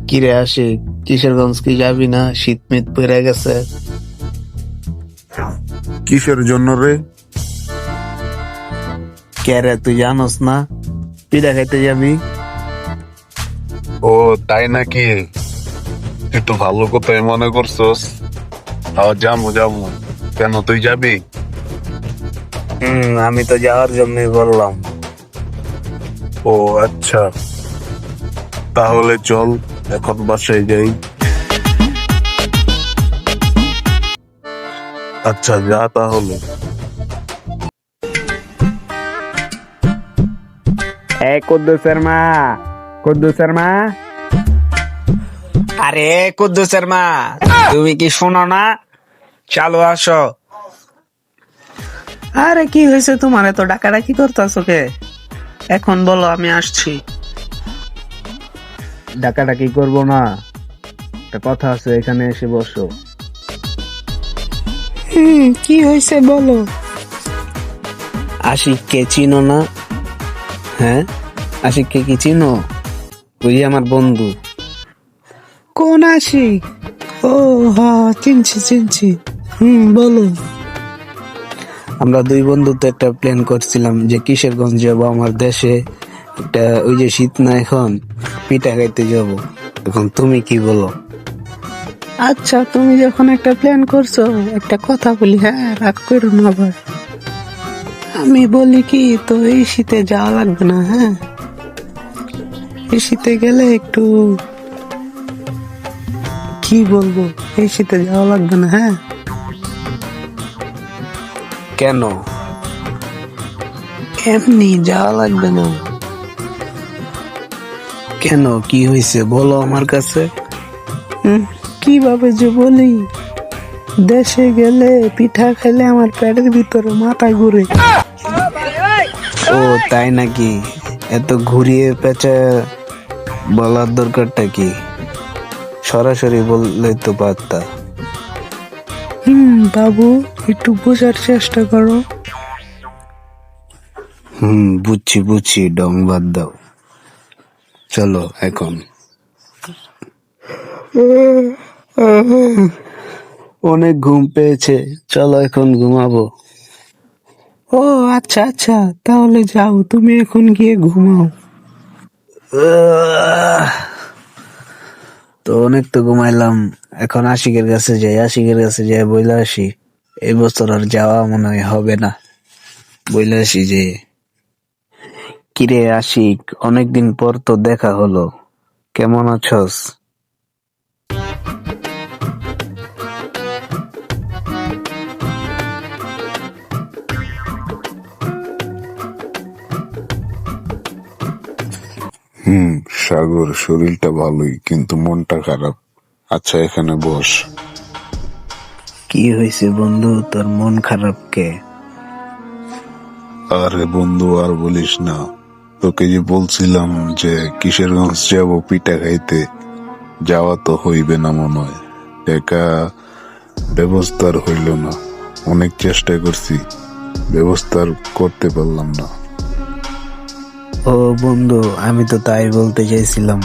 কিরে আসি, কিশোরগঞ্জ কি যাবি না? শীত মিত পড়ে গেছে। কিসের জন্য রে? কে রে, তুই জানোস না পিঠা খাইতে যাবি? ও তাই নাকি? তুই তো ভালো কথাই মনে করছস। যামু যামু। কেন, তুই যাবি? আমি তো যাওয়ার জন্যই বললাম। ও আচ্ছা, তাহলে চল এখন বাসায় যাই। আচ্ছা যা তাহলে। কুদ্দুসের মা, কুদ্দুসের মা, আরে কুদ্দুসের মা, তুমি কি শোনো না? চালু আসো। আরে কি হয়েছে তোমার, এত ডাকাডাকি করতেছো কে? এখন বলো, আমি আসছি। ডাকাডাকি করবো না, একটা কথা আছে, এখানে এসে বসো। কি হয়েছে বলো। আশিককে চিনো না? হ্যাঁ, আশিককে কি চিনো? ওই যে আমার বন্ধু। কোন আশিক? ও হ্যাঁ, চিনছি চিনছি। বলো। আমরা দুই বন্ধু তো একটা প্ল্যান করছিলাম যে কিশোরগঞ্জ যাবো, আমার দেশে একটা, ওই যে শীত না এখন, পিঠা খাইতে যাব। এখন তুমি কি বলো? আচ্ছা, তুমি যখন একটা প্ল্যান করছো, একটা কথা বলি, হ্যাঁ রাগ করো না আবার। আমি বলি কি, তো এই শীতে যাওয়া লাগবে না, হ্যাঁ। এই শীতে গেলে একটু, কি বলবো, এই শীতে যাওয়া লাগবে না, হ্যাঁ। কেন? এমনি যাওয়া লাগবে না। কেন, কি হয়েছে বলো আমার কাছে। কিভাবে যে বলি, দেশে গেলে পিঠা খেলে আমার পেটের ভিতরে মাথা ঘুরে। ও তাই নাকি? এত ঘুরিয়ে পেঁচা বলার দরকারটা কি? সরাসরি বললে তো পারতা। বাবু, একটু বোঝার চেষ্টা করো। বুঝছি বুঝছি, ডং বাদ দাও। চলো এখন। অনেক ঘুম পেয়েছে, চলো এখন ঘুমাবো। ও আচ্ছা আচ্ছা, তাহলে যাও, তুমি এখন গিয়ে ঘুমাও। তো অনেক তো ঘুমাইলাম, এখন আশিকের কাছে যাই, আশিকের কাছে যাই বইলে আসি। এই বছর আর যাওয়া মনে হয় হবে না। বইলে আসি যে, কিরে আশিক, অনেকদিন পর তো দেখা হলো, কেমন আছস? সাগর, শরীরটা ভালোই কিন্তু মনটা খারাপ। আচ্ছা এখানে বস। কি হয়েছে বন্ধু, তোর মন খারাপ কে? আরে বন্ধু আর বলিস না, তোকে যে বলছিলাম যে কিশোরগঞ্জ যাব পিঠা খাইতে, যাওয়া তো হইবে না মনে হয়। একা ব্যবস্থার হইল না, অনেক চেষ্টা করছি, ব্যবস্থার করতে পারলাম না। ও বন্ধু, আমি তো তাই বলতে চাইছিলাম,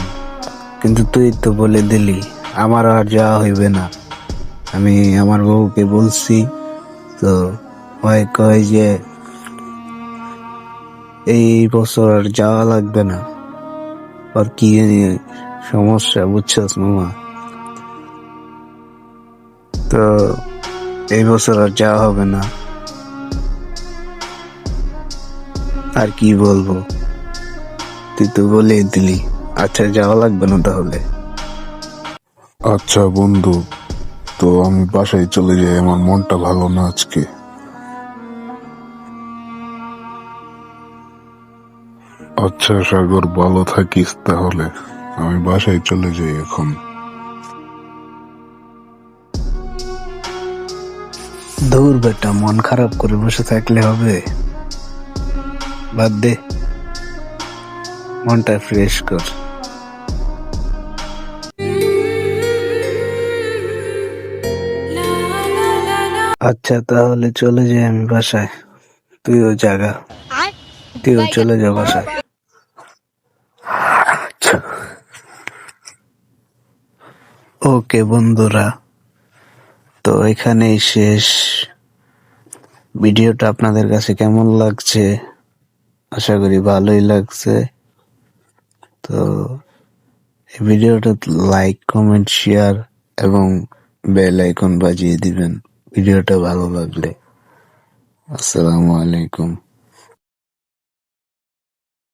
কিন্তু তুই তো বলে দিলি আমার আর যাওয়া হইবে না। আমি আমার বউকে বলছি, তো হয় কয় যে এই বছর আর যাওয়া লাগবে না। আর কি জানি সমস্যা, বুঝছস মামা? তো এই বছর আর যাওয়া হবে না। আর কি বলবো, তুই তো বলে দিলি। আচ্ছা যাওয়া লাগবে না তাহলে। আচ্ছা বন্ধু, তো আমি বাসায় চলে যাই, আমার মনটা ভালো না আজকে। আচ্ছা সাগর, ভালো থাকিস তাহলে, আমি বাসায় চলে যাই এখন। দূর বেটা, মন খারাপ করে বসে থাকলে হবে? বাদ দে, মনটা ফ্রেশ কর। আচ্ছা তাহলে চলে যাই আমি বাসায়, তুইও জাগা, তুইও চলে যা বাসায়। আচ্ছা। ওকে বন্ধুরা, তো এখানেই শেষ। ভিডিওটা আপনাদের কাছে কেমন লাগছে? আশা করি ভালোই লাগছে। তো এই ভিডিওটা লাইক, কমেন্ট, শেয়ার এবং বেল আইকন বাজিয়ে দিবেন ভিডিওটা ভালো লাগলে। আসসালামু আলাইকুম।